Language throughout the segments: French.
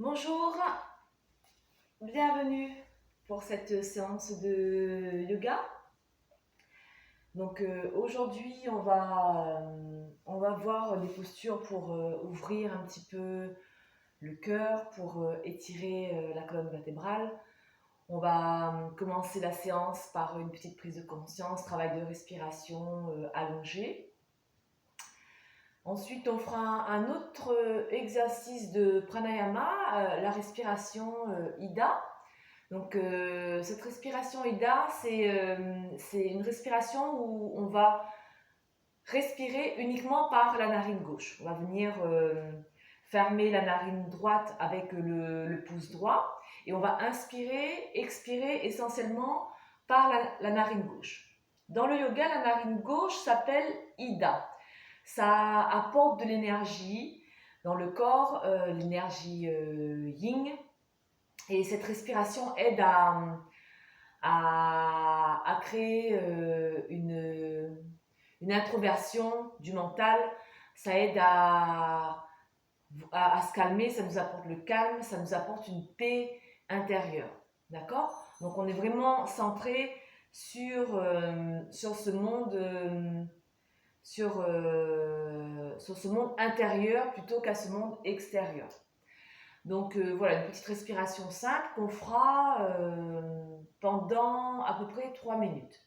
Bonjour, bienvenue pour cette séance de yoga. Donc aujourd'hui on va voir des postures pour ouvrir un petit peu le cœur, pour étirer la colonne vertébrale. On va commencer la séance par une petite prise de conscience, travail de respiration allongé. Ensuite, on fera un autre exercice de pranayama, la respiration Ida. Donc, cette respiration Ida, c'est une respiration où on va respirer uniquement par la narine gauche. On va venir fermer la narine droite avec le pouce droit et on va inspirer, expirer essentiellement par la narine gauche. Dans le yoga, la narine gauche s'appelle Ida. Ça apporte de l'énergie dans le corps, l'énergie yin. Et cette respiration aide à créer une introversion du mental. Ça aide à se calmer, ça nous apporte le calme, ça nous apporte une paix intérieure. D'accord? Donc on est vraiment centré sur ce monde. Sur ce monde intérieur plutôt qu'à ce monde extérieur. Donc voilà, une petite respiration simple qu'on fera pendant à peu près 3 minutes.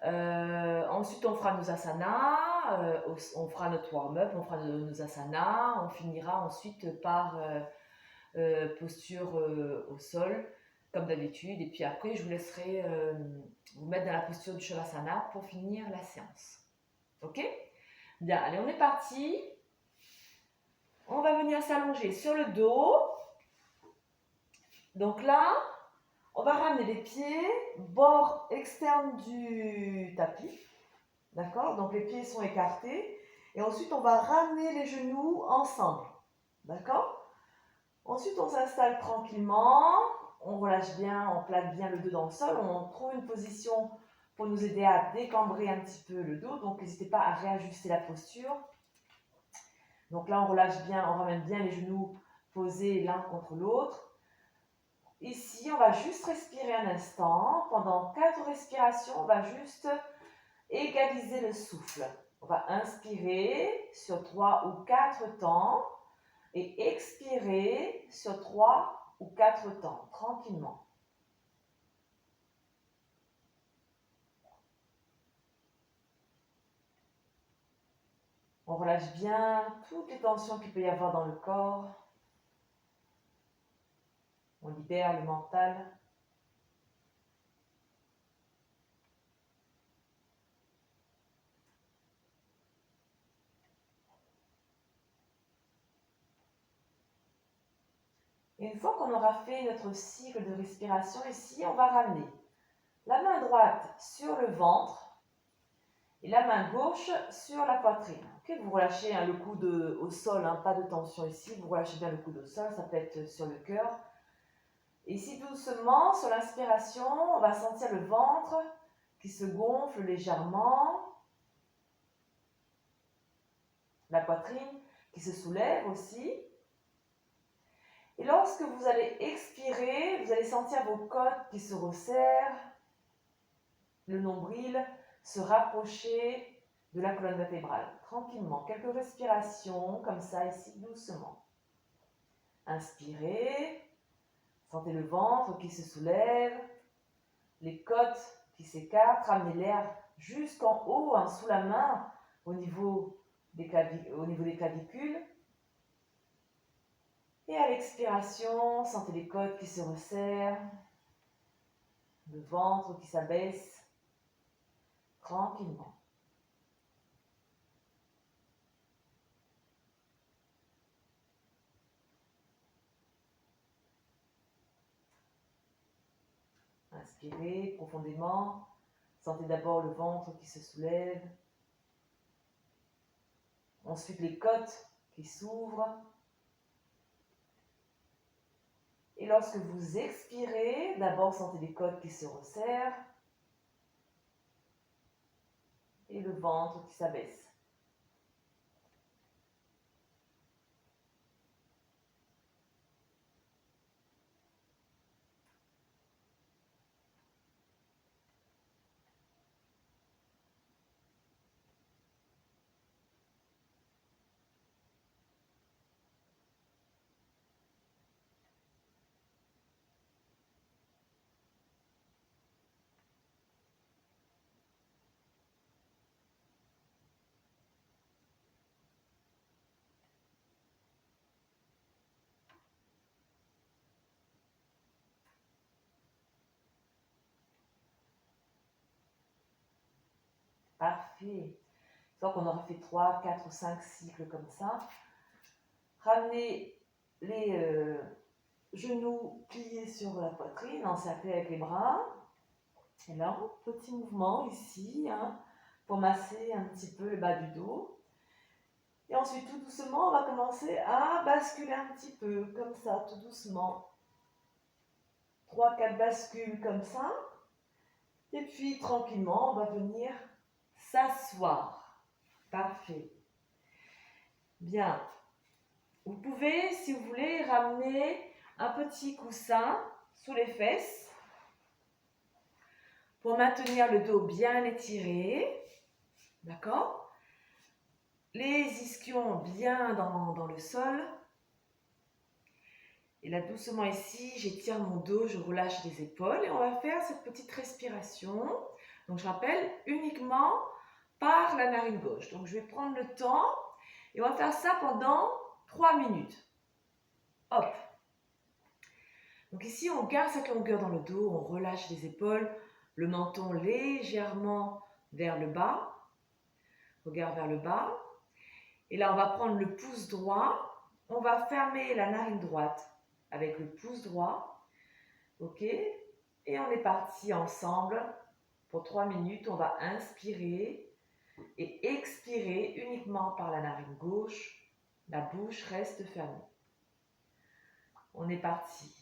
Ensuite, on fera nos asanas, on fera notre warm-up, on fera nos asanas, on finira ensuite par posture au sol, comme d'habitude. Et puis après, je vous laisserai vous mettre dans la posture du Shavasana pour finir la séance. Ok? Bien, allez, on est parti. On va venir s'allonger sur le dos. Donc là, on va ramener les pieds, bord externe du tapis. D'accord? Donc les pieds sont écartés. Et ensuite, on va ramener les genoux ensemble. D'accord? Ensuite, on s'installe tranquillement. On relâche bien, on plaque bien le dos dans le sol. On trouve une position pour nous aider à décambrer un petit peu le dos. Donc, n'hésitez pas à réajuster la posture. Donc là, on relâche bien, on ramène bien les genoux posés l'un contre l'autre. Ici, on va juste respirer un instant. Pendant 4 respirations, on va juste égaliser le souffle. On va inspirer sur 3 ou 4 temps et expirer sur 3 ou 4 temps, tranquillement. On relâche bien toutes les tensions qu'il peut y avoir dans le corps. On libère le mental. Et une fois qu'on aura fait notre cycle de respiration ici, on va ramener la main droite sur le ventre et la main gauche sur la poitrine. Okay, vous relâchez le coude au sol, pas de tension ici, vous relâchez bien le coude au sol, ça peut être sur le cœur. Et ici doucement, sur l'inspiration, on va sentir le ventre qui se gonfle légèrement, la poitrine qui se soulève aussi. Et lorsque vous allez expirer, vous allez sentir vos côtes qui se resserrent, le nombril se rapprocher de la colonne vertébrale. Tranquillement, quelques respirations comme ça ici, doucement. Inspirez, sentez le ventre qui se soulève, les côtes qui s'écartent, ramenez l'air jusqu'en haut, sous la main, au niveau des clavicules. Et à l'expiration, sentez les côtes qui se resserrent, le ventre qui s'abaisse tranquillement. Inspirez profondément. Sentez d'abord le ventre qui se soulève. Ensuite les côtes qui s'ouvrent. Et lorsque vous expirez, d'abord sentez les côtes qui se resserrent. Et le ventre qui s'abaisse. Parfait. Donc on aura fait 3, 4 ou 5 cycles comme ça. Ramenez les genoux pliés sur la poitrine, encerclés avec les bras. Et là, petit mouvement ici, hein, pour masser un petit peu le bas du dos. Et ensuite, tout doucement, on va commencer à basculer un petit peu, comme ça, tout doucement. 3-4 bascules comme ça. Et puis, tranquillement, on va venir s'asseoir. Parfait. Bien. Vous pouvez, si vous voulez, ramener un petit coussin sous les fesses pour maintenir le dos bien étiré. D'accord? Les ischions bien dans le sol. Et là, doucement ici, j'étire mon dos, je relâche les épaules et on va faire cette petite respiration. Donc, je rappelle, uniquement par la narine gauche. Donc, je vais prendre le temps et on va faire ça pendant 3 minutes. Hop. Donc ici, on garde cette longueur dans le dos, on relâche les épaules, le menton légèrement vers le bas. Regard vers le bas. Et là, on va prendre le pouce droit. On va fermer la narine droite avec le pouce droit. OK? Et on est parti ensemble pour 3 minutes. On va inspirer et expirer uniquement par la narine gauche. La bouche reste fermée. On est parti.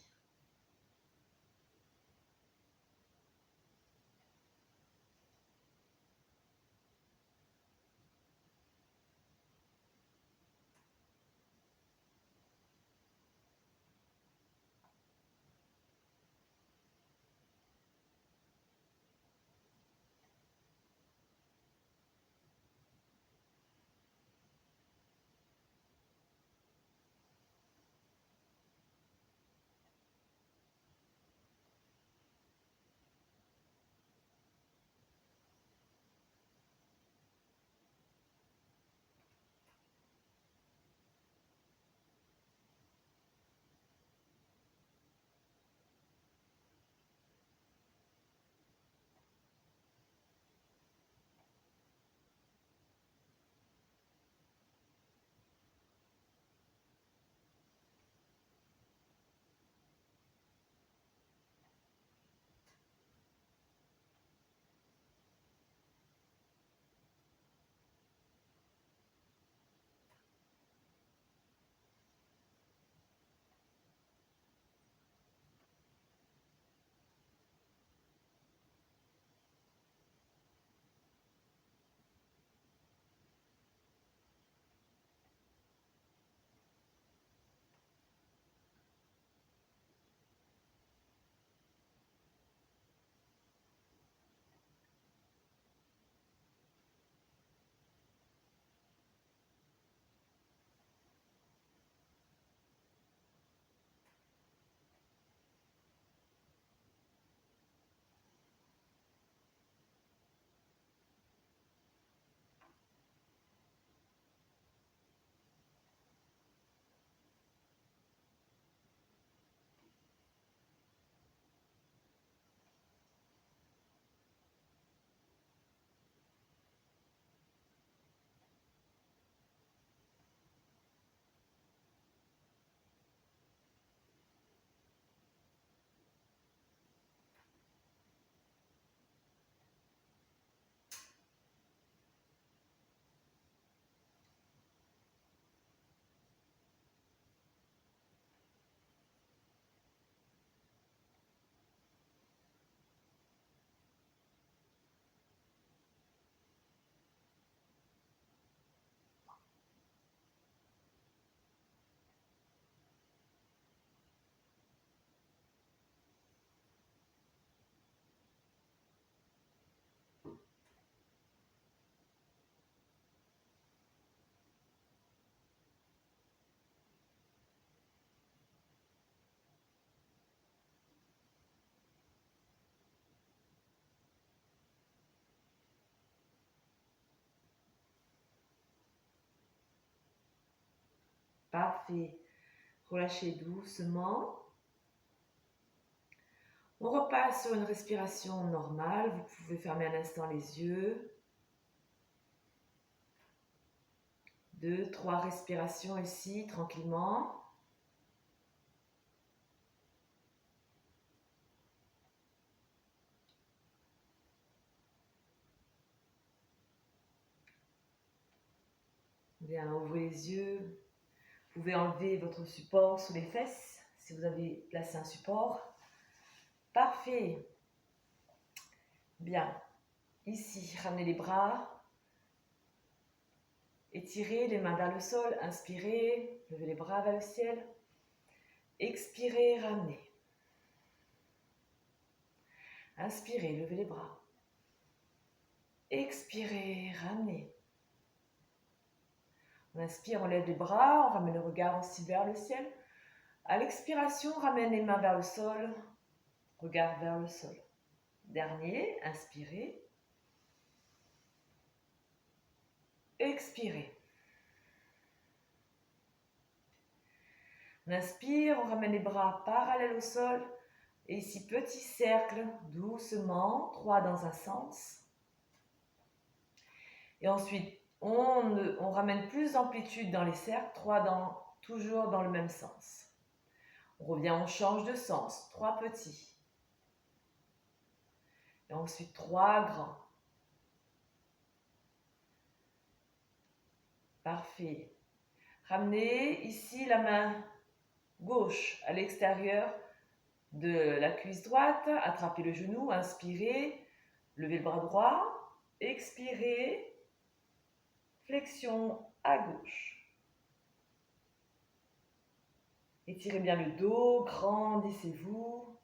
Parfait. Relâchez doucement. On repasse sur une respiration normale. Vous pouvez fermer un instant les yeux. 2, 3 respirations ici, tranquillement. Bien, ouvrez les yeux. Vous pouvez enlever votre support sous les fesses si vous avez placé un support. Parfait. Bien. Ici, ramenez les bras. Étirez les mains vers le sol. Inspirez. Levez les bras vers le ciel. Expirez, ramenez. Inspirez, levez les bras. Expirez, ramenez. On inspire, on lève les bras, on ramène le regard aussi vers le ciel. À l'expiration, on ramène les mains vers le sol, regard vers le sol. Dernier, inspirez. Expirez. On inspire, on ramène les bras parallèles au sol. Et ici, petit cercle, doucement, 3 dans un sens. Et ensuite, on ramène plus d'amplitude dans les cercles, 3 toujours dans le même sens. On revient, on change de sens, 3 petits. Et ensuite 3 grands. Parfait. Ramenez ici la main gauche à l'extérieur de la cuisse droite. Attrapez le genou, inspirez, levez le bras droit, expirez, flexion à gauche. Étirez bien le dos, grandissez-vous.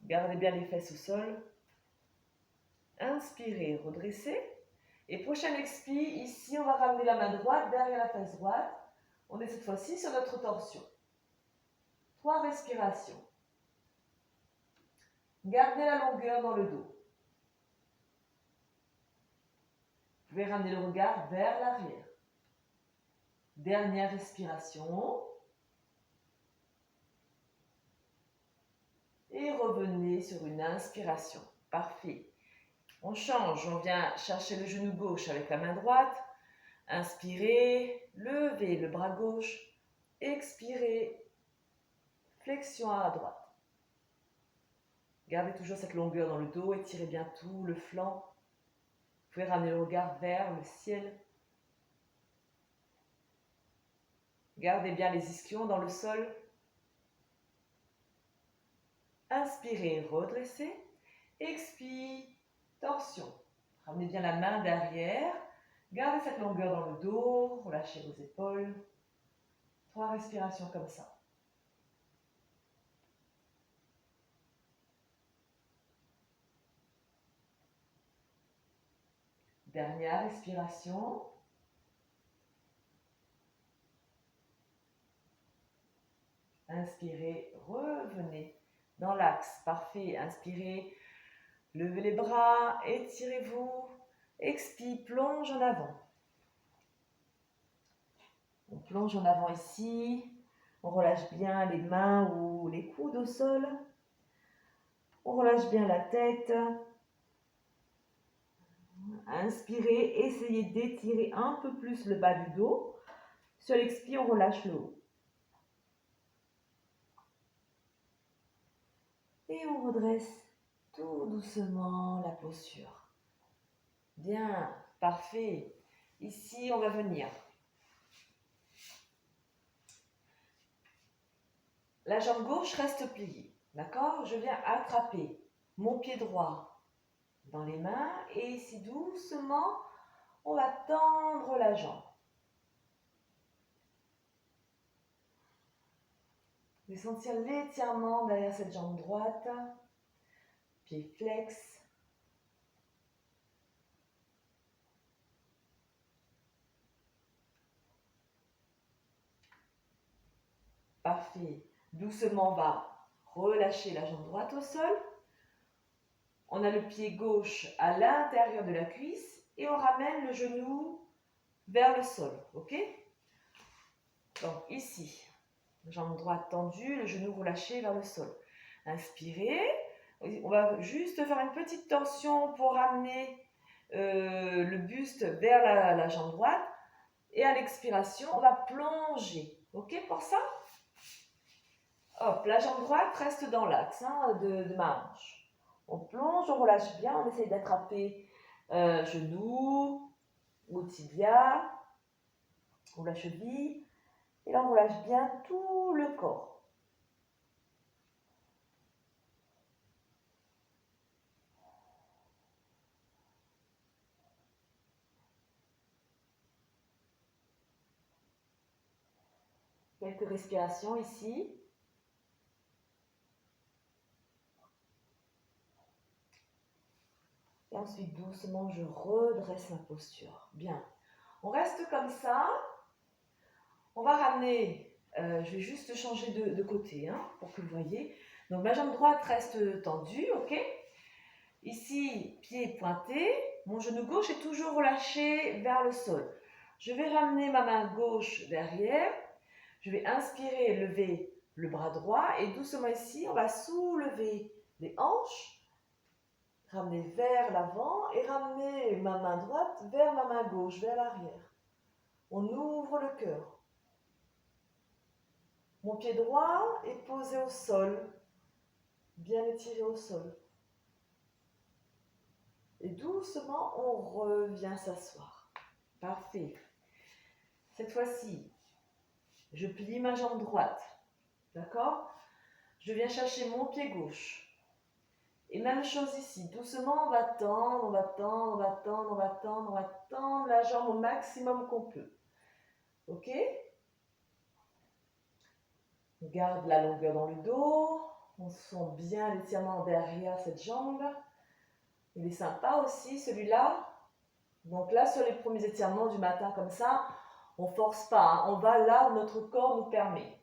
Gardez bien les fesses au sol. Inspirez, redressez. Et prochaine expire, ici on va ramener la main droite derrière la fesse droite. On est cette fois-ci sur notre torsion. 3 respirations. Gardez la longueur dans le dos. Vous pouvez ramener le regard vers l'arrière. Dernière respiration. Et revenez sur une inspiration. Parfait. On change, on vient chercher le genou gauche avec la main droite. Inspirez, levez le bras gauche. Expirez, flexion à droite. Gardez toujours cette longueur dans le dos, étirez bien tout le flanc. Vous pouvez ramener le regard vers le ciel. Gardez bien les ischions dans le sol. Inspirez, redressez. Expire, torsion. Ramenez bien la main derrière. Gardez cette longueur dans le dos. Relâchez vos épaules. 3 respirations comme ça. Dernière respiration. Inspirez, revenez dans l'axe. Parfait. Inspirez, levez les bras, étirez-vous. Expire, plonge en avant. On plonge en avant ici. On relâche bien les mains ou les coudes au sol. On relâche bien la tête. Inspirez, essayez d'étirer un peu plus le bas du dos. Sur l'expire, on relâche le haut. Et on redresse tout doucement la posture. Bien, parfait. Ici, on va venir. La jambe gauche reste pliée. D'accord? Je viens attraper mon pied droit dans les mains. Et ici, doucement, on va tendre la jambe. Vous pouvez sentir l'étirement derrière cette jambe droite. Pied flex. Parfait. Doucement, on va relâcher la jambe droite au sol. On a le pied gauche à l'intérieur de la cuisse et on ramène le genou vers le sol. Ok? Donc ici, jambe droite tendue, le genou relâché vers le sol. Inspirez. On va juste faire une petite torsion pour ramener le buste vers la jambe droite. Et à l'expiration, on va plonger. OK pour ça? Hop, la jambe droite reste dans l'axe de ma hanche. On plonge, on relâche bien, on essaye d'attraper genou ou tibia ou la cheville. Et là, on relâche bien tout le corps. Quelques respirations ici. Et ensuite, doucement, je redresse ma posture. Bien. On reste comme ça. On va ramener, je vais juste changer de côté pour que vous voyez. Donc, ma jambe droite reste tendue, ok? Ici, pied pointé. Mon genou gauche est toujours relâché vers le sol. Je vais ramener ma main gauche derrière. Je vais inspirer, lever le bras droit. Et doucement ici, on va soulever les hanches. Ramener vers l'avant et ramener ma main droite vers ma main gauche, vers l'arrière. On ouvre le cœur. Mon pied droit est posé au sol, bien étiré au sol. Et doucement, on revient s'asseoir. Parfait. Cette fois-ci, je plie ma jambe droite. D'accord? Je viens chercher mon pied gauche. Et même chose ici, doucement, on va tendre, on va tendre, on va tendre, on va tendre, on va tendre la jambe au maximum qu'on peut. Ok? On garde la longueur dans le dos. On sent bien l'étirement derrière cette jambe. Il est sympa aussi celui-là. Donc là, sur les premiers étirements du matin comme ça, on ne force pas. On va là où notre corps nous permet.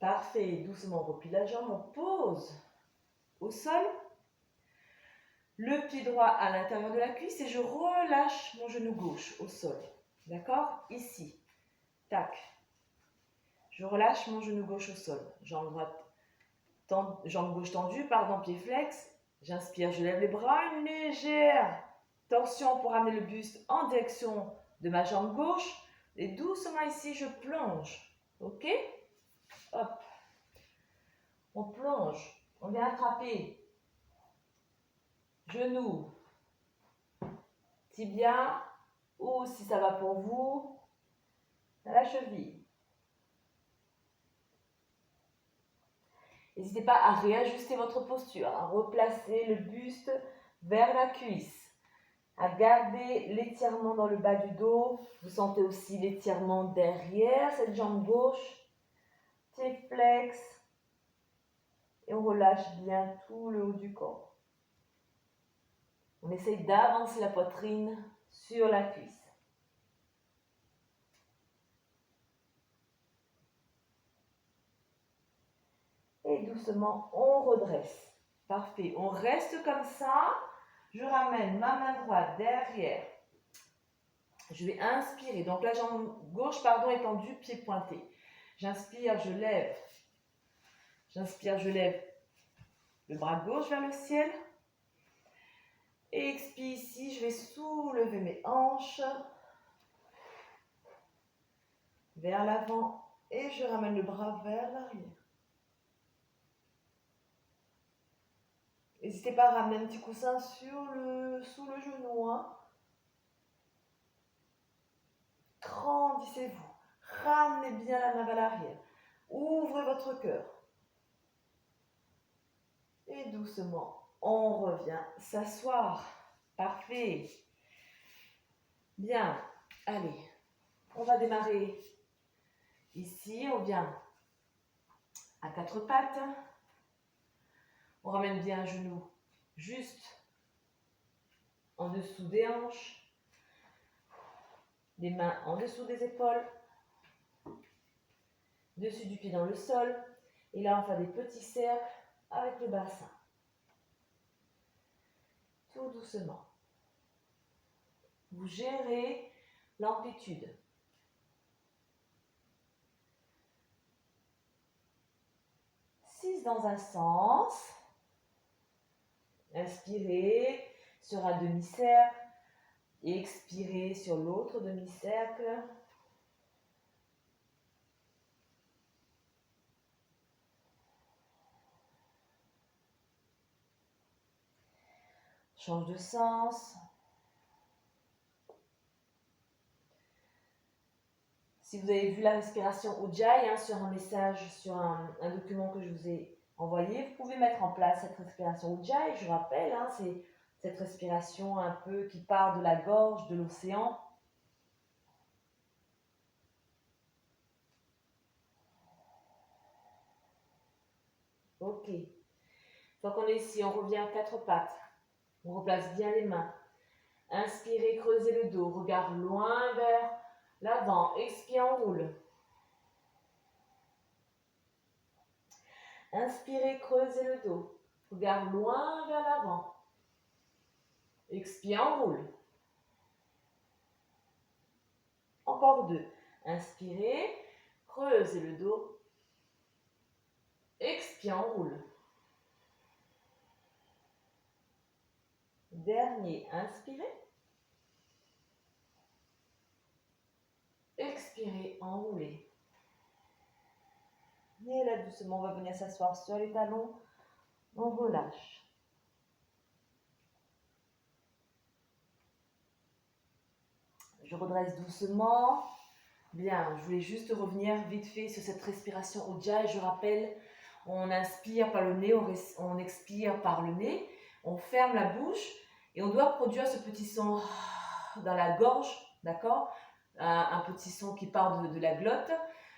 Parfait. Doucement, on replie la jambe. On pose au sol. Le pied droit à l'intérieur de la cuisse et je relâche mon genou gauche au sol. D'accord? Ici. Tac. Je relâche mon genou gauche au sol. Jambe gauche tendue, pied flex. J'inspire, je lève les bras, une légère torsion pour amener le buste en direction de ma jambe gauche. Et doucement ici, je plonge. Ok? Hop. On plonge. On vient attraper genou, tibia, ou si ça va pour vous, la cheville. N'hésitez pas à réajuster votre posture, à replacer le buste vers la cuisse, à garder l'étirement dans le bas du dos. Vous sentez aussi l'étirement derrière cette jambe gauche. Pied flex. Et on relâche bien tout le haut du corps. On essaye d'avancer la poitrine sur la cuisse. Et doucement, on redresse. Parfait. On reste comme ça. Je ramène ma main droite derrière. Je vais inspirer. Donc la jambe gauche, est tendue, pied pointé. J'inspire, je lève. J'inspire, je lève le bras gauche vers le ciel. Et expire ici, je vais soulever mes hanches vers l'avant et je ramène le bras vers l'arrière. N'hésitez pas à ramener un petit coussin sous le genou. Grandissez-vous. Ramenez bien la main vers l'arrière. Ouvrez votre cœur. Et doucement, on revient s'asseoir. Parfait. Bien. Allez, on va démarrer. Ici, on vient à quatre pattes. On ramène bien un genou juste en dessous des hanches. Les mains en dessous des épaules. Dessus du pied dans le sol. Et là, on fait des petits cercles avec le bassin. Tout doucement. Vous gérez l'amplitude. 6 dans un sens. Inspirez. sur un demi-cercle et expirez sur l'autre demi-cercle. Change de sens. Si vous avez vu la respiration Ujjayi sur un message, sur un document que je vous ai envoyé, vous pouvez mettre en place cette respiration Ujjayi. Je rappelle, c'est cette respiration un peu qui part de la gorge, de l'océan. Ok. Une fois qu'on est ici, on revient à quatre pattes. On replace bien les mains. Inspirez, creusez le dos. Regard loin vers l'avant. Expire, on roule. Inspirez, creusez le dos. Regard loin vers l'avant. Expire, on roule. Encore deux. Inspirez, creusez le dos. Expire, on roule. Dernier, inspirez. Expirez, enroulez. Et là, doucement, on va venir s'asseoir sur les talons. On relâche. Je redresse doucement. Bien, je voulais juste revenir vite fait sur cette respiration Ujjayi. Je rappelle, on inspire par le nez, on expire par le nez. On ferme la bouche et on doit produire ce petit son dans la gorge, d'accord? Un petit son qui part de la glotte,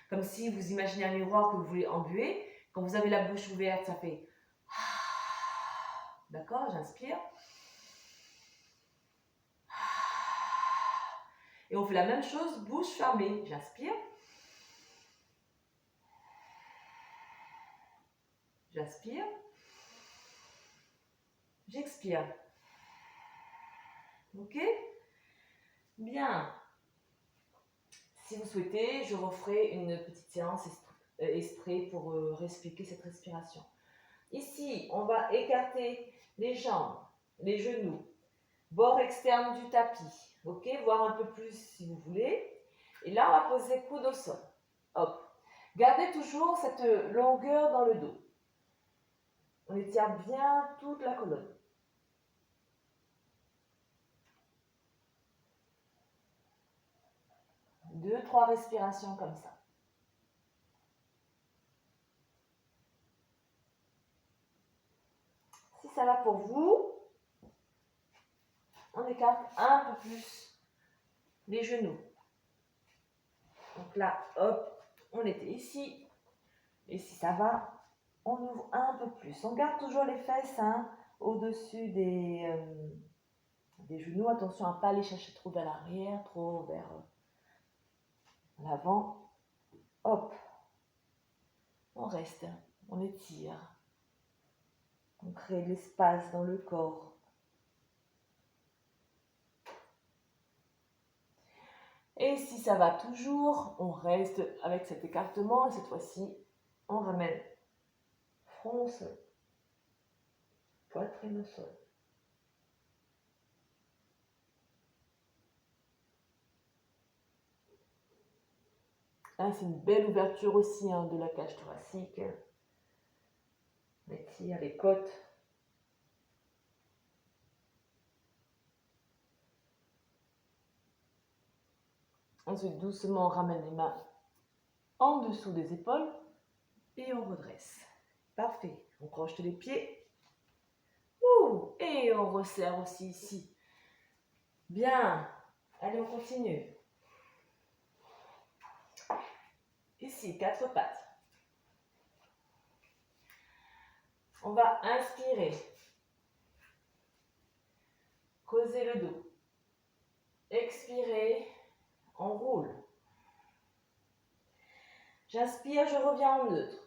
comme si vous imaginez un miroir que vous voulez embuer. Quand vous avez la bouche ouverte, ça fait d'accord, j'inspire. Et on fait la même chose, bouche fermée. J'inspire. J'inspire. J'expire. Ok? Bien. Si vous souhaitez, je referai une petite séance exprès pour réexpliquer cette respiration. Ici, on va écarter les jambes, les genoux, bord externe du tapis. Ok? Voir un peu plus si vous voulez. Et là, on va poser coude au sol. Hop. Gardez toujours cette longueur dans le dos. On étire bien toute la colonne. 2-3 respirations comme ça. Si ça va pour vous, on écarte un peu plus les genoux. Donc là, hop, on était ici. Et si ça va, on ouvre un peu plus. On garde toujours les fesses au-dessus des genoux. Attention à ne pas les chercher trop vers l'arrière, trop vers l'avant. Hop, on reste, on étire. On crée de l'espace dans le corps. Et si ça va toujours, on reste avec cet écartement. Et cette fois-ci, on ramène front au sol, poitrine au sol. Là, c'est une belle ouverture aussi de la cage thoracique. On étire les côtes. Ensuite, doucement, on ramène les mains en dessous des épaules et on redresse. Parfait. On croche les pieds. Et on resserre aussi ici. Bien. Allez, on continue. Ici, 4 pattes. On va inspirer. Creuser le dos. Expirer. On roule. J'inspire, je reviens en neutre.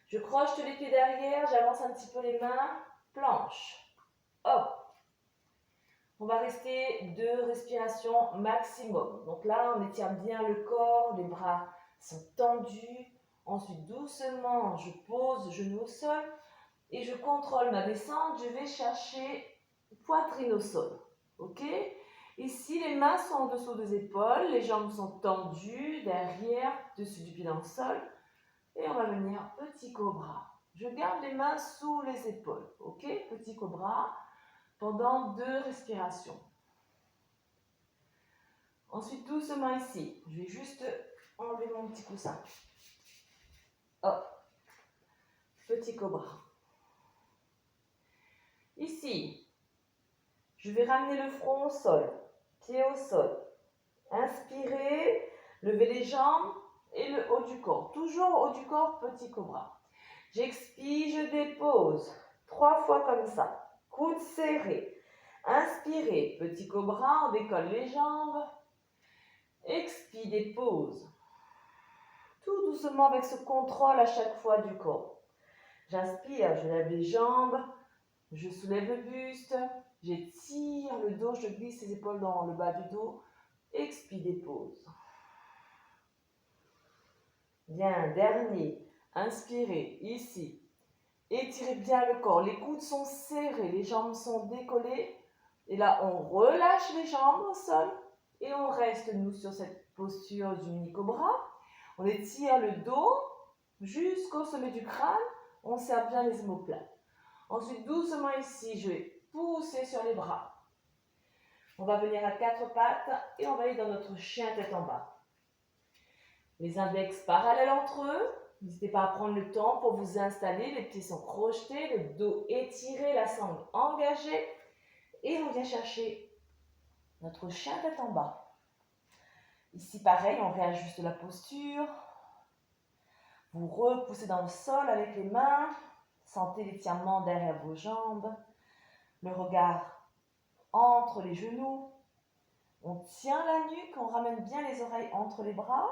Je croche les pieds derrière, j'avance un petit peu les mains. Planche. Hop. On va rester 2 respirations maximum. Donc là, on étire bien le corps, les bras sont tendus. Ensuite, doucement, je pose genou au sol et je contrôle ma descente. Je vais chercher poitrine au sol. Ok? Ici, les mains sont en dessous des épaules, les jambes sont tendues, derrière, dessus du pied dans le sol. Et on va venir petit cobra. Je garde les mains sous les épaules. Ok? Petit cobra pendant 2 respirations. Ensuite, doucement ici. Je vais juste enlever mon petit coussin. Hop. Petit cobra. Ici, je vais ramener le front au sol, pied au sol. Inspirez, levez les jambes et le haut du corps. Toujours haut du corps, petit cobra. J'expire, je dépose. 3 fois comme ça. Coude serré. Inspirez, petit cobra, on décolle les jambes. Expire, dépose. Tout doucement avec ce contrôle à chaque fois du corps. J'inspire, je lève les jambes. Je soulève le buste, j'étire le dos, je glisse les épaules dans le bas du dos. Expire, dépose. Bien, dernier. Inspirez, ici. Étirez bien le corps. Les coudes sont serrés, les jambes sont décollées. Et là, on relâche les jambes au sol. Et on reste, nous, sur cette posture du mini-cobra. On étire le dos jusqu'au sommet du crâne. On serre bien les omoplates. Ensuite, doucement ici, je vais pousser sur les bras. On va venir à 4 pattes et on va aller dans notre chien tête en bas. Les index parallèles entre eux. N'hésitez pas à prendre le temps pour vous installer. Les pieds sont crochetés, le dos étiré, la sangle engagée. Et on vient chercher notre chien tête en bas. Ici, pareil, on réajuste la posture. Vous repoussez dans le sol avec les mains. Sentez l'étirement derrière vos jambes. Le regard entre les genoux. On tient la nuque, on ramène bien les oreilles entre les bras.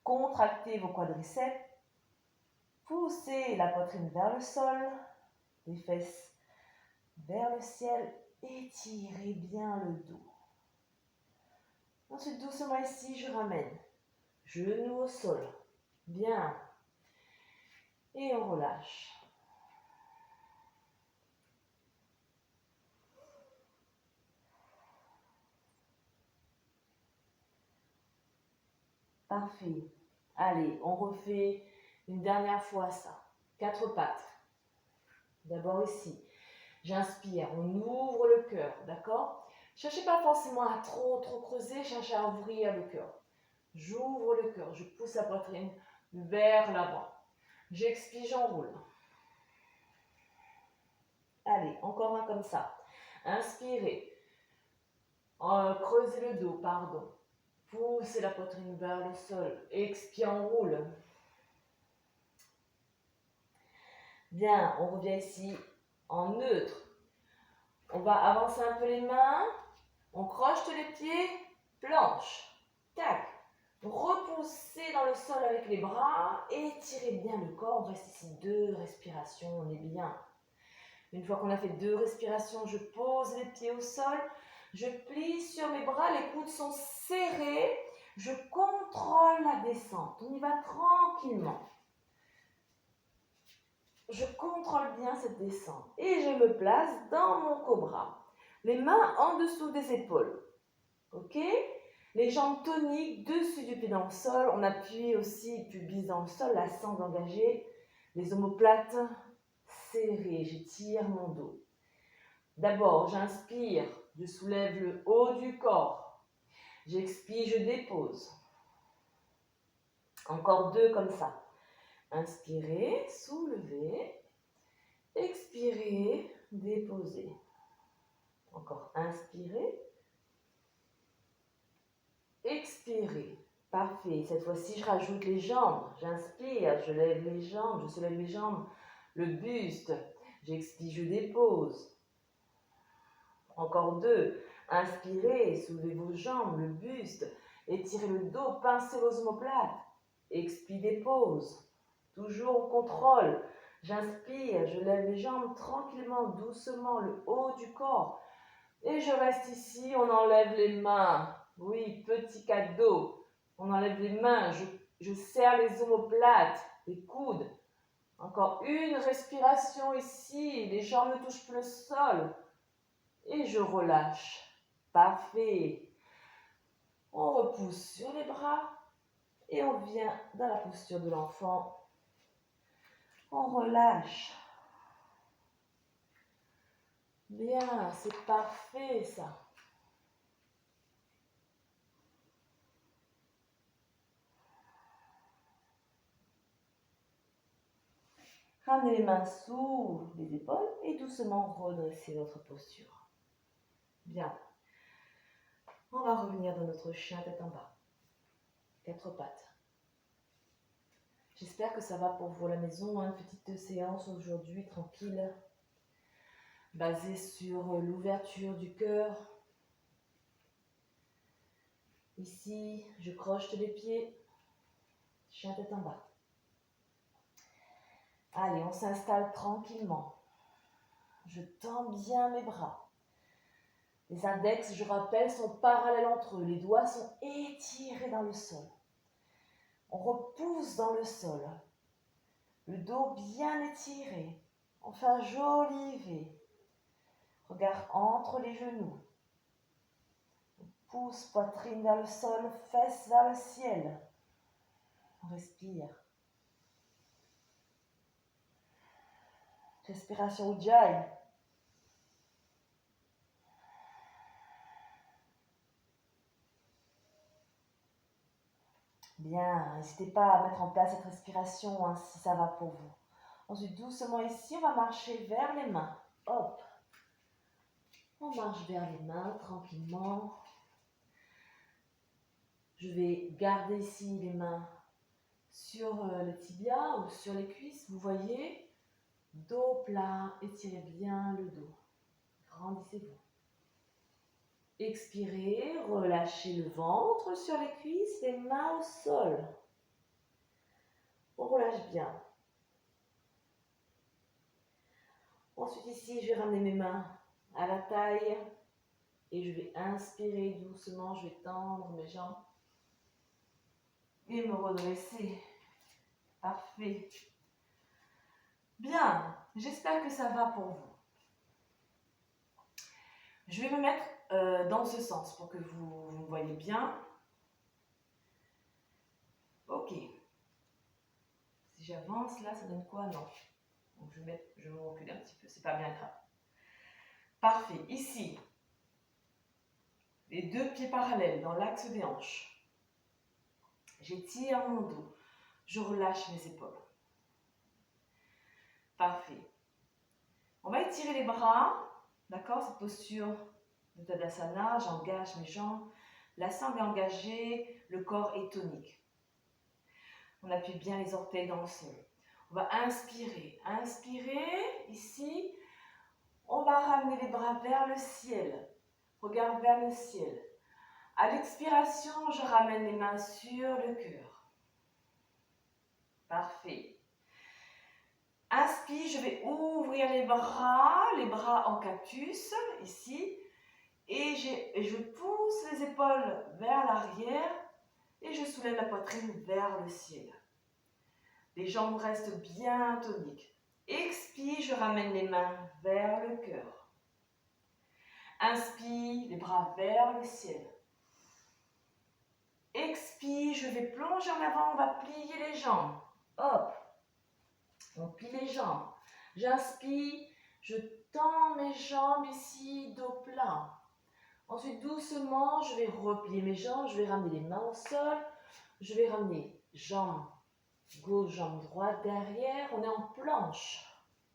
Contractez vos quadriceps. Poussez la poitrine vers le sol. Les fesses vers le ciel. Étirez bien le dos. Ensuite, doucement ici, je ramène. Genoux au sol. Bien. Et on relâche. Parfait. Allez, on refait une dernière fois ça. 4 pattes. D'abord ici. J'inspire, on ouvre le cœur, d'accord? Cherchez pas forcément à trop creuser, cherchez à ouvrir le cœur. J'ouvre le cœur, je pousse la poitrine vers l'avant. J'expire, j'enroule. Allez, encore un comme ça. Inspirez. Creusez le dos, pardon. Poussez la poitrine vers le sol. Expire, enroule. Bien, on revient ici en neutre. On va avancer un peu les mains. On croche les pieds. Planche. Tac. Repoussez dans le sol avec les bras. Étirez bien le corps. On reste ici 2 respirations. On est bien. Une fois qu'on a fait 2 respirations, je pose les pieds au sol. Je plie sur mes bras. Les coudes sont serrés. Je contrôle la descente. On y va tranquillement. Je contrôle bien cette descente. Et je me place dans mon cobra. Les mains en dessous des épaules. Ok? Les jambes toniques, dessus du pied dans le sol. On appuie aussi le pubis dans le sol, la sangle engagée. Les omoplates serrées. J'étire mon dos. D'abord, j'inspire. Je soulève le haut du corps. J'expire, je dépose. Encore 2 comme ça. Inspirez, soulevez. Expirez, déposez. Encore inspirez. Expirez. Parfait. Cette fois-ci, je rajoute les jambes. J'inspire, je lève les jambes, je soulève les jambes, le buste. J'expire, je dépose. Encore 2. Inspirez, soulevez vos jambes, le buste. Étirez le dos, pincez vos omoplates. Expire, dépose. Toujours au contrôle. J'inspire, je lève les jambes tranquillement, doucement, le haut du corps. Et je reste ici, on enlève les mains. Oui, petit cadeau. On enlève les mains, je serre les omoplates, les coudes. Encore une respiration ici. Les jambes ne touchent plus le sol. Et je relâche. Parfait. On repousse sur les bras. Et on vient dans la posture de l'enfant. On relâche. Bien, c'est parfait ça. Ramenez les mains sous les épaules et doucement redressez votre posture. Bien. On va revenir dans notre chien tête en bas. 4 pattes. J'espère que ça va pour vous à la maison. Une petite séance aujourd'hui, tranquille. Basée sur l'ouverture du cœur. Ici, je croche les pieds. Chien tête en bas. Allez, on s'installe tranquillement. Je tends bien mes bras. Les index, je rappelle, sont parallèles entre eux. Les doigts sont étirés dans le sol. On repousse dans le sol. Le dos bien étiré. On fait un joli V. Regard entre les genoux. On pousse poitrine vers le sol, fesses vers le ciel. On respire. Respiration Ujjayi. Bien, n'hésitez pas à mettre en place cette respiration hein, si ça va pour vous. Ensuite, doucement ici, on va marcher vers les mains. Hop. On marche vers les mains tranquillement. Je vais garder ici les mains sur le tibia ou sur les cuisses. Vous voyez, dos plat, étirez bien le dos. Grandissez-vous. Expirez, relâchez le ventre sur les cuisses, les mains au sol. On relâche bien. Ensuite ici, je vais ramener mes mains à la taille et je vais inspirer doucement, je vais tendre mes jambes et me redresser. Parfait. Bien, j'espère que ça va pour vous. Je vais me mettre dans ce sens pour que vous me voyez bien. Ok. Si j'avance là, ça donne quoi? Non. Donc je vais me reculer un petit peu, c'est pas bien grave. Parfait. Ici, les deux pieds parallèles dans l'axe des hanches. J'étire mon dos. Je relâche mes épaules. Parfait. On va étirer les bras. D'accord? Cette posture de Tadasana, j'engage mes jambes. La sangle est engagée, le corps est tonique. On appuie bien les orteils dans le sol. On va inspirer. Inspirer, ici. On va ramener les bras vers le ciel. Regard vers le ciel. À l'expiration, je ramène les mains sur le cœur. Parfait. Inspire, je vais ouvrir les bras en cactus, ici. Et je pousse les épaules vers l'arrière et je soulève la poitrine vers le ciel. Les jambes restent bien toniques. Expire, je ramène les mains vers le cœur. Inspire, les bras vers le ciel. Expire, je vais plonger en avant, on va plier les jambes. Hop, on plie les jambes. J'inspire, je tends mes jambes ici, dos plat. Ensuite, doucement, je vais replier mes jambes, je vais ramener les mains au sol. Je vais ramener jambes gauche, jambe droite derrière. On est en planche.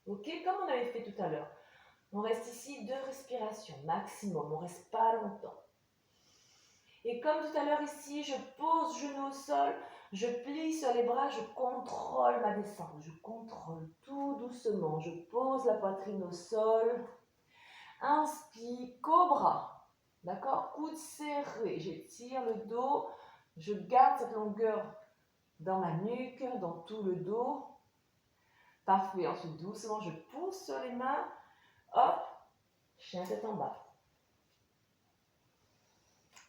Ok, comme on avait fait tout à l'heure. On reste ici 2 respirations maximum, on ne reste pas longtemps. Et comme tout à l'heure ici, je pose genou au sol, je plie sur les bras, je contrôle ma descente. Je contrôle tout doucement. Je pose la poitrine au sol. Inspire, cobra. D'accord? Coude serré. J'étire le dos. Je garde cette longueur dans ma nuque, dans tout le dos. Parfait. Ensuite, doucement, je pousse sur les mains. Hop. Chien tête en bas.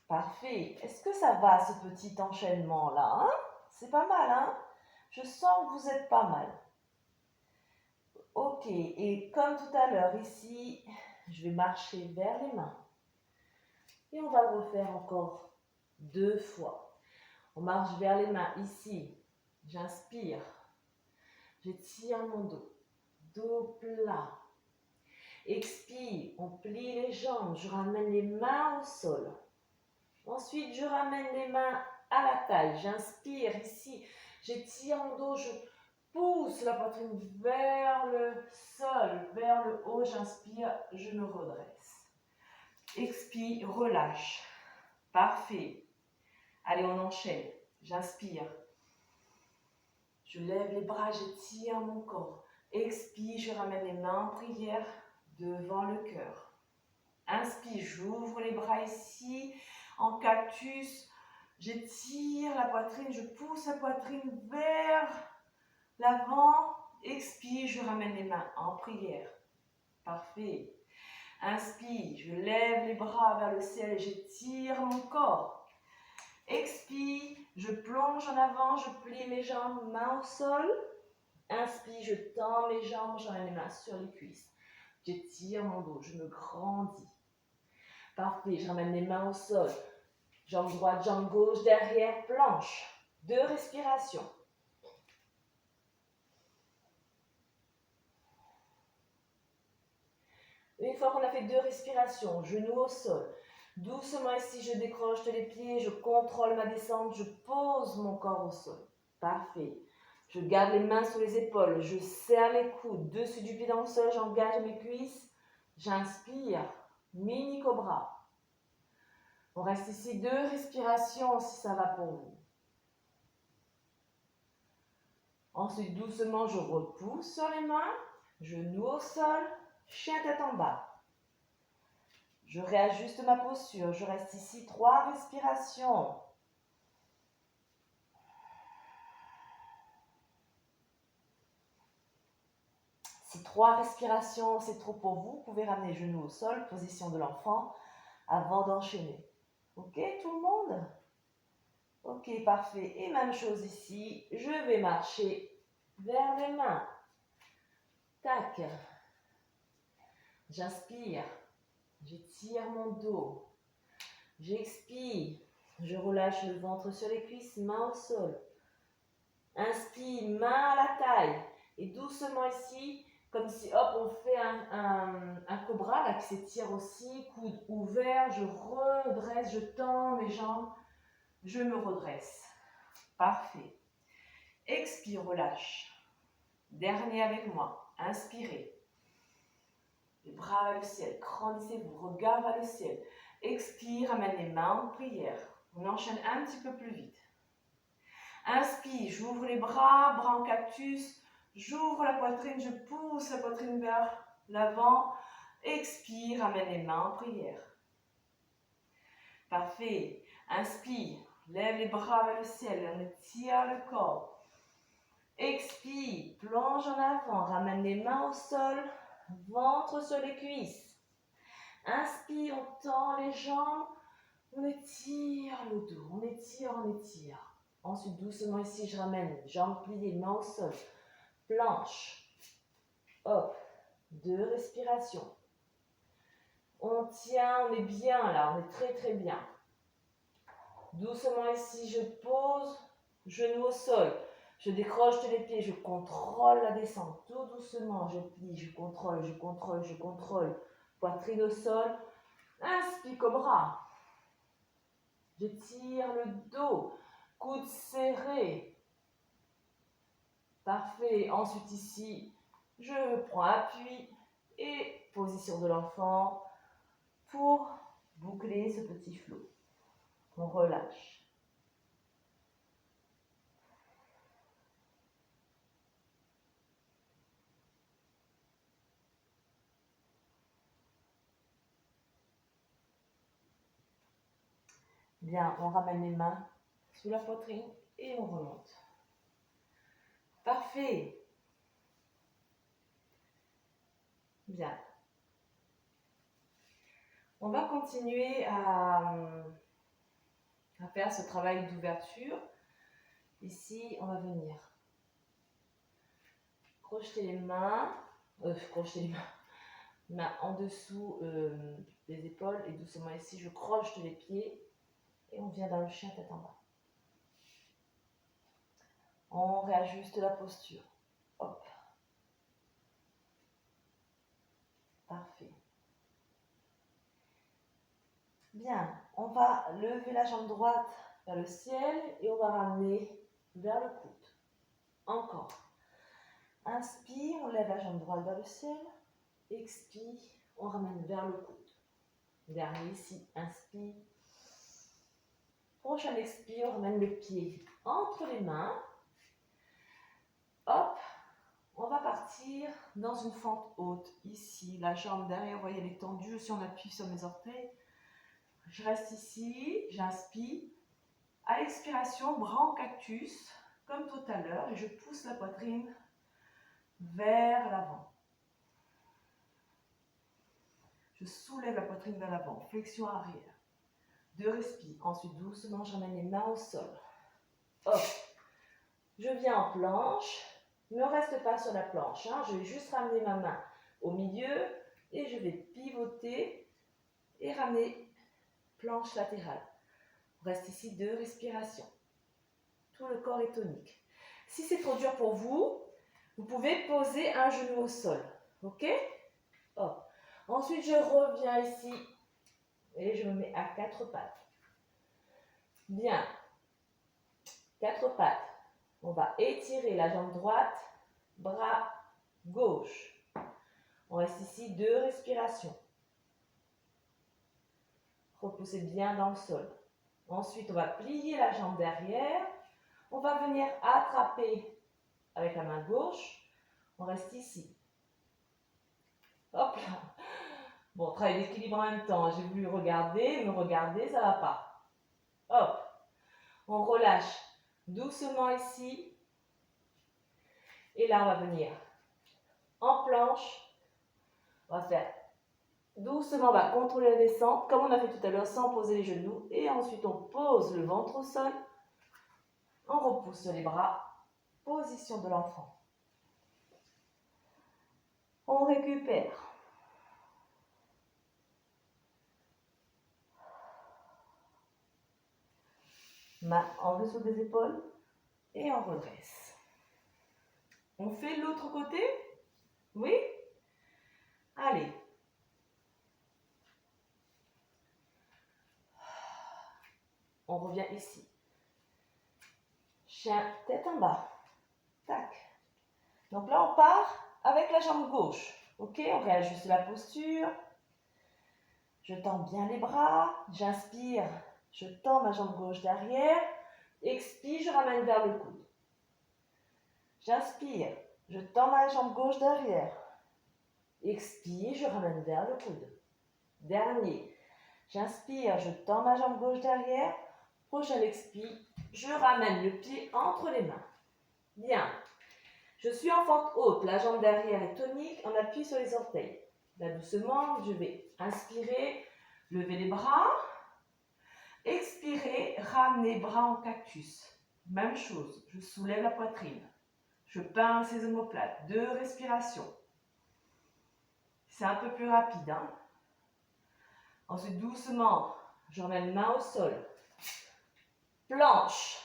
Parfait. Est-ce que ça va, ce petit enchaînement-là, hein? C'est pas mal, hein? Je sens que vous êtes pas mal. Ok, et comme tout à l'heure, ici, je vais marcher vers les mains. Et on va le refaire encore 2 fois. On marche vers les mains ici. J'inspire. J'étire mon dos. Dos plat. Expire. On plie les jambes. Je ramène les mains au sol. Ensuite, je ramène les mains à la taille. J'inspire ici. J'étire mon dos. Je pousse la poitrine vers le sol, vers le haut. J'inspire. Je me redresse. Expire. Relâche. Parfait. Allez, on enchaîne. J'inspire. Je lève les bras, j'étire mon corps. Expire, je ramène les mains en prière devant le cœur. Inspire, j'ouvre les bras ici en cactus. J'étire la poitrine, je pousse la poitrine vers l'avant. Expire, je ramène les mains en prière. Parfait. Inspire, je lève les bras vers le ciel et j'étire mon corps. Expire, je plonge en avant, je plie mes jambes, mains au sol. Inspire, je tends mes jambes, j'emmène les mains sur les cuisses. J'étire mon dos, je me grandis. Parfait, je ramène les mains au sol. Jambe droite, jambe gauche, derrière, planche. 2 respirations. Une fois qu'on a fait 2 respirations, genoux au sol. Doucement ici, je décroche les pieds, je contrôle ma descente, je pose mon corps au sol. Parfait. Je garde les mains sur les épaules, je serre les coudes, dessus du pied dans le sol, j'engage mes cuisses. J'inspire, mini cobra. On reste ici 2 respirations si ça va pour vous. Ensuite, doucement, je repousse sur les mains, genoux au sol, chien tête en bas. Je réajuste ma posture, je reste ici 3 respirations. Si 3 respirations, c'est trop pour vous, vous pouvez ramener genoux au sol, position de l'enfant, avant d'enchaîner. Ok, tout le monde? Ok, parfait. Et même chose ici, je vais marcher vers les mains. Tac. J'inspire. J'étire mon dos. J'expire. Je relâche le ventre sur les cuisses, main au sol. Inspire, main à la taille. Et doucement ici, comme si hop, on fait un cobra là, qui s'étire aussi, coude ouvert, je redresse, je tends mes jambes, je me redresse. Parfait. Expire, relâche. Dernier avec moi. Inspirez. Les bras vers le ciel. Grandissez-vous. Regard vers le ciel. Expire, ramène les mains en prière. On enchaîne un petit peu plus vite. Inspire, j'ouvre les bras, bras en cactus. J'ouvre la poitrine, je pousse la poitrine vers l'avant. Expire, ramène les mains en prière. Parfait. Inspire, lève les bras vers le ciel, on étire le corps. Expire, plonge en avant, ramène les mains au sol, ventre sur les cuisses. Inspire, on tend les jambes, on étire le dos, on étire, on étire. Ensuite, doucement ici, je ramène jambes pliées, mains au sol, planche. Hop, 2 respirations. On tient, on est bien là, on est très très bien. Doucement ici, je pose, genoux au sol. Je décroche les pieds, je contrôle la descente. Tout doucement, je plie, je contrôle, je contrôle, je contrôle. Poitrine au sol. Inspire, cobra. J'étire le dos. Coude serré. Parfait. Ensuite ici, je prends appui et position de l'enfant pour boucler ce petit flot. On relâche. Bien, on ramène les mains sous la poitrine et on remonte. Parfait. Bien. On va continuer à faire ce travail d'ouverture. Ici, on va venir crocheter les mains Crochet les mains en dessous des épaules et doucement ici, je croche les pieds et on vient dans le chien tête en bas. On réajuste la posture. Hop. Parfait. Bien, on va lever la jambe droite vers le ciel et on va ramener vers le coude. Encore. Inspire, on lève la jambe droite vers le ciel. Expire, on ramène vers le coude. Dernier ici, inspire. Prochain expire, on ramène le pied entre les mains. Hop, on va partir dans une fente haute. Ici, la jambe derrière, vous voyez, elle est tendue. Si on appuie sur mes orteils, je reste ici, j'inspire. À l'expiration, bras en cactus, comme tout à l'heure, et je pousse la poitrine vers l'avant. Je soulève la poitrine vers l'avant, flexion arrière. 2 respires. Ensuite, doucement, je ramène les mains au sol. Hop. Je viens en planche. Ne reste pas sur la planche. Hein. Je vais juste ramener ma main au milieu et je vais pivoter et ramener planche latérale. On reste ici 2 respirations. Tout le corps est tonique. Si c'est trop dur pour vous, vous pouvez poser un genou au sol. Ok? Hop. Ensuite, je reviens ici et je me mets à 4 pattes. Bien. 4 pattes. On va étirer la jambe droite, bras gauche. On reste ici 2 respirations. Repoussez bien dans le sol. Ensuite, on va plier la jambe derrière. On va venir attraper avec la main gauche. On reste ici. Hop là. Bon, travail d'équilibre en même temps. J'ai voulu regarder, me regarder, ça ne va pas. Hop. On relâche doucement ici. Et là, on va venir en planche. On va faire doucement, on va contrôler la descente, comme on a fait tout à l'heure, sans poser les genoux. Et ensuite, on pose le ventre au sol. On repousse les bras. Position de l'enfant. On récupère. Main en dessous des épaules. Et on redresse. On fait l'autre côté? Oui? Allez. On revient ici. Chien, tête en bas. Tac. Donc là, on part avec la jambe gauche. Ok, on réajuste la posture. Je tends bien les bras. J'inspire. Je tends ma jambe gauche derrière. Expire, je ramène vers le coude. J'inspire. Je tends ma jambe gauche derrière. Expire, je ramène vers le coude. Dernier. J'inspire, je tends ma jambe gauche derrière. Prochain expire, je ramène le pied entre les mains. Bien. Je suis en fente haute, la jambe derrière est tonique, on appuie sur les orteils. Là, doucement, je vais inspirer, lever les bras. Expirer, ramener bras en cactus. Même chose, je soulève la poitrine. Je pince les omoplates. 2 respirations. C'est un peu plus rapide. Hein? Ensuite, doucement, je ramène main au sol. Planche.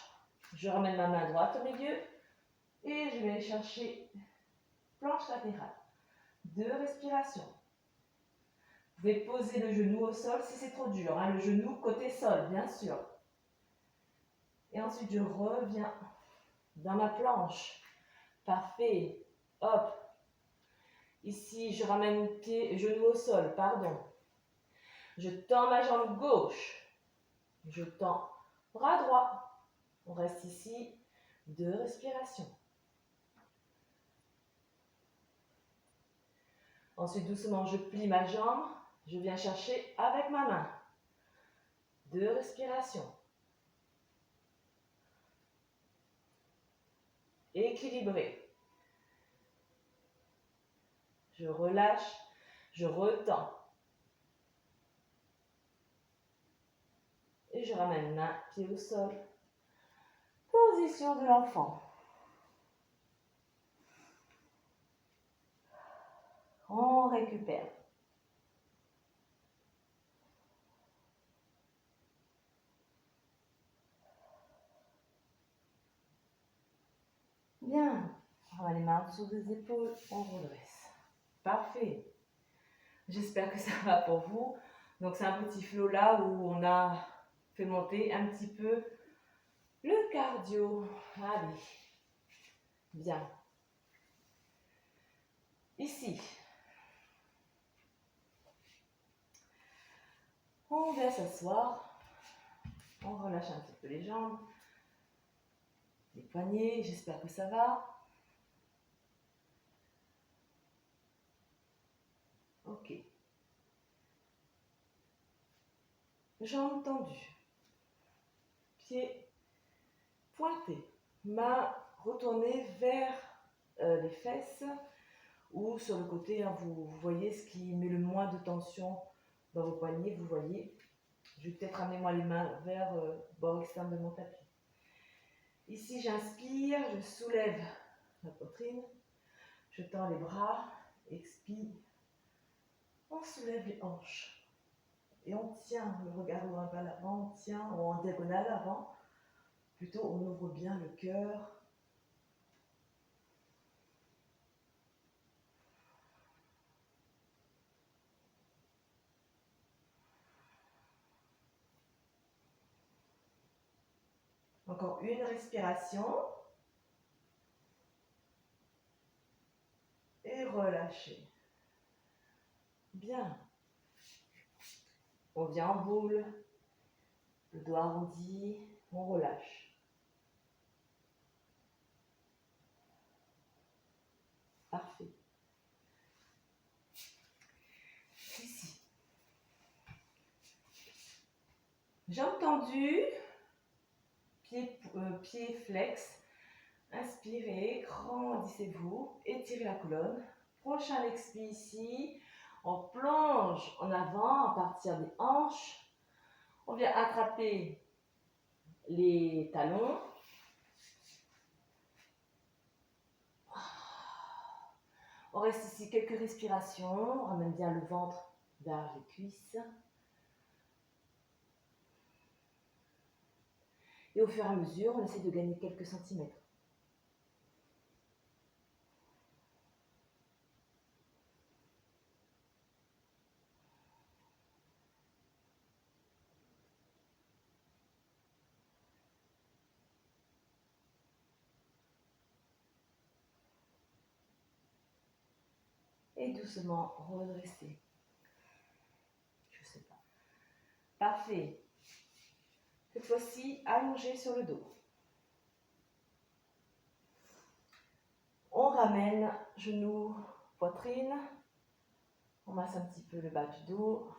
Je ramène ma main droite au milieu. Et je vais chercher planche latérale. 2 respirations. Vous pouvez poser le genou au sol si c'est trop dur. Hein? Le genou côté sol, bien sûr. Et ensuite, je reviens dans ma planche. Parfait. Hop. Ici, je ramène pied, genou au sol, pardon. Je tends ma jambe gauche. Je tends bras droit. On reste ici. 2 respirations. Ensuite, doucement, je plie ma jambe. Je viens chercher avec ma main. 2 respirations. Équilibré. Je relâche, je retends. Et je ramène main, pied au sol. Position de l'enfant. On récupère. Bien. On va les mains en dessous des épaules, on redresse. Parfait. J'espère que ça va pour vous. Donc c'est un petit flow là où on a fait monter un petit peu le cardio. Allez. Bien. Ici. On vient s'asseoir. On relâche un petit peu les jambes. Les poignets, j'espère que ça va. Ok. Jambes tendues. Pieds pointés. Mains retournées vers les fesses ou sur le côté. Hein, vous voyez ce qui met le moins de tension dans vos poignets. Vous voyez. Je vais peut-être amener moi les mains vers le bord externe de mon tapis. Ici, j'inspire, je soulève la poitrine. Je tends les bras. Expire. On soulève les hanches. Et on tient le regard loin vers l'avant, on tient ou en diagonale avant. Plutôt, on ouvre bien le cœur. Encore une respiration. Et relâchez. Bien. On vient en boule. Le doigt arrondi. On relâche. Parfait. Ici. Jambes tendues. Pieds flex. Inspirez, grandissez-vous, étirez la colonne. Prochain expire ici, on plonge en avant à partir des hanches. On vient attraper les talons. On reste ici quelques respirations, on ramène bien le ventre vers les cuisses. Et au fur et à mesure, on essaie de gagner quelques centimètres. Et doucement redresser. Je sais pas. Parfait. Cette fois-ci, allongé sur le dos. On ramène genoux, poitrine. On masse un petit peu le bas du dos.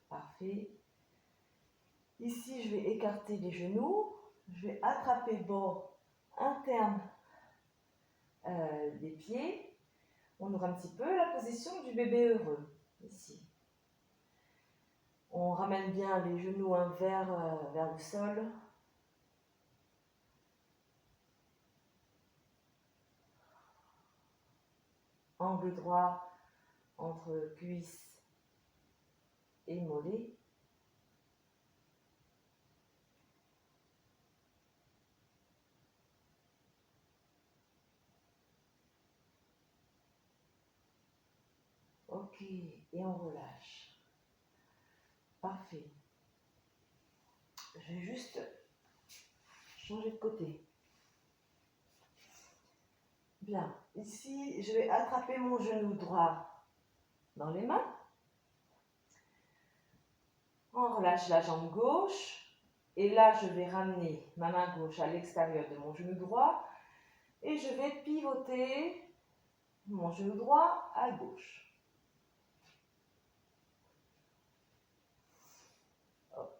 Parfait. Ici, je vais écarter les genoux. Je vais attraper le bord interne des pieds. On ouvre un petit peu la position du bébé heureux. Ici. On ramène bien les genoux vers le sol. Angle droit entre cuisse et mollet. Ok, et on relâche. Parfait. Je vais juste changer de côté. Bien. Ici, je vais attraper mon genou droit dans les mains. On relâche la jambe gauche. Et là, je vais ramener ma main gauche à l'extérieur de mon genou droit. Et je vais pivoter mon genou droit à gauche.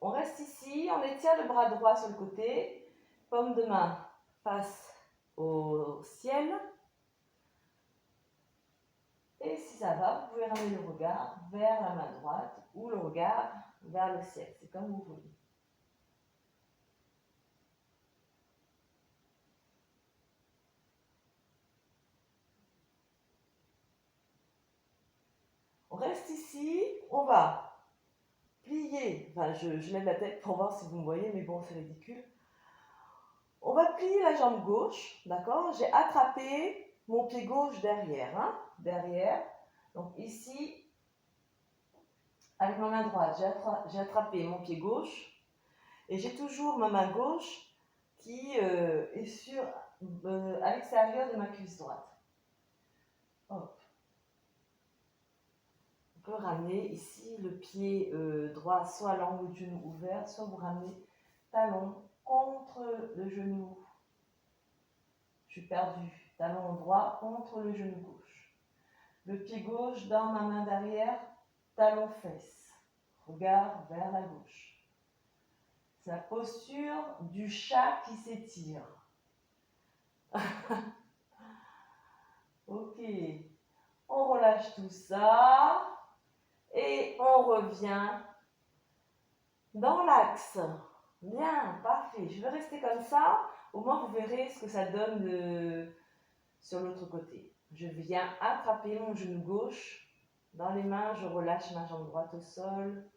On reste ici, on étire le bras droit sur le côté. Paume de main face au ciel. Et si ça va, vous pouvez ramener le regard vers la main droite ou le regard vers le ciel. C'est comme vous voulez. reste ici, on va plier, enfin je lève la tête pour voir si vous me voyez, mais bon c'est ridicule. On va plier la jambe gauche, d'accord? J'ai attrapé mon pied gauche derrière, hein? Derrière. Donc ici, avec ma main droite, j'ai attrapé mon pied gauche et j'ai toujours ma main gauche qui est à l'extérieur de ma cuisse droite. Hop. On peut ramener ici le pied droit, soit à l'angle du genou ouvert, soit vous ramenez talon contre le genou. Je suis perdue. Talon droit contre le genou gauche. Le pied gauche dans ma main derrière, talon fesse. Regard vers la gauche. C'est la posture du chat qui s'étire. Ok. On relâche tout ça. Et on revient dans l'axe. Bien, parfait. Je vais rester comme ça. Au moins, vous verrez ce que ça donne sur l'autre côté. Je viens attraper mon genou gauche. Dans les mains, je relâche ma jambe droite au sol,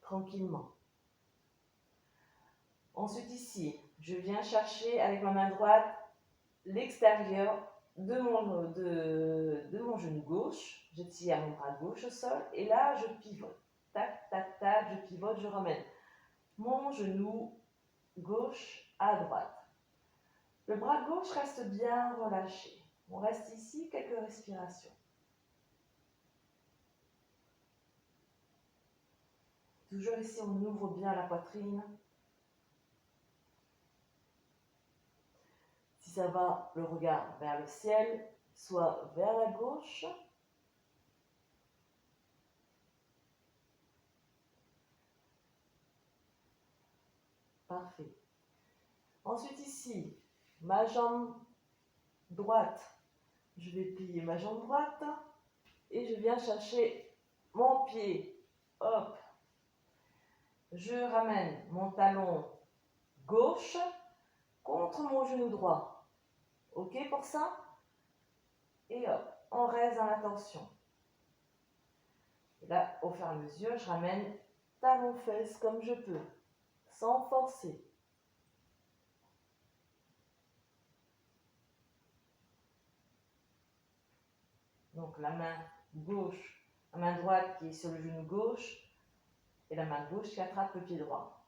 tranquillement. Ensuite, ici, je viens chercher avec ma main droite l'extérieur de mon genou gauche. Je tire mon bras gauche au sol et là, je pivote. Tac, tac, tac, je pivote, je ramène mon genou gauche à droite. Le bras gauche reste bien relâché. On reste ici quelques respirations. Toujours ici, on ouvre bien la poitrine. Si ça va, le regard vers le ciel, soit vers la gauche. Parfait. Ensuite ici, ma jambe droite, je vais plier ma jambe droite et je viens chercher mon pied. Hop. Je ramène mon talon gauche contre mon genou droit. Ok pour ça? Et hop, on reste dans la tension. Et là, au fur et à mesure, je ramène talon-fesse comme je peux, sans forcer. Donc la main gauche, la main droite qui est sur le genou gauche et la main gauche qui attrape le pied droit.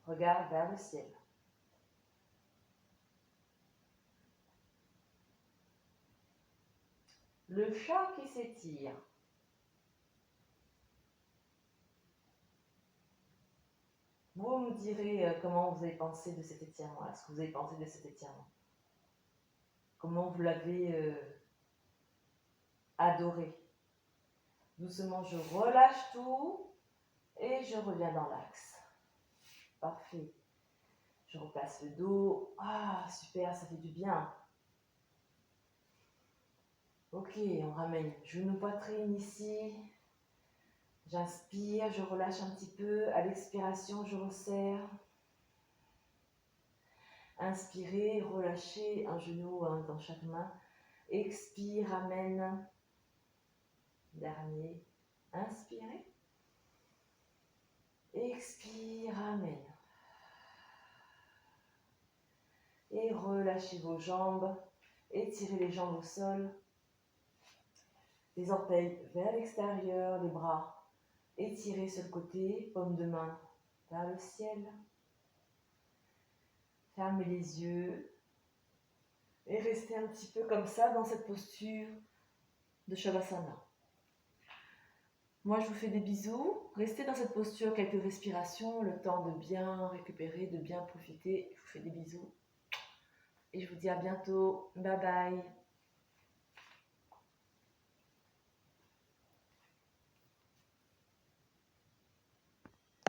Regard vers le ciel. Le chat qui s'étire. Vous me direz comment vous avez pensé de cet étirement. Est-ce que vous avez pensé de cet étirement? Comment vous l'avez adoré? Doucement, je relâche tout et je reviens dans l'axe. Parfait. Je replace le dos. Ah, super, ça fait du bien. Ok, on ramène genou poitrine ici. J'inspire, je relâche un petit peu. À l'expiration, je resserre. Inspirez, relâchez un genou dans chaque main. Expire, ramène. Dernier. Inspirez. Expire, ramène. Et relâchez vos jambes. Étirez les jambes au sol. Les orteils vers l'extérieur, les bras étirés sur le côté, paume de main vers le ciel. Fermez les yeux et restez un petit peu comme ça dans cette posture de Shavasana. Moi, je vous fais des bisous. Restez dans cette posture quelques respirations, le temps de bien récupérer, de bien profiter. Je vous fais des bisous et je vous dis à bientôt. Bye bye.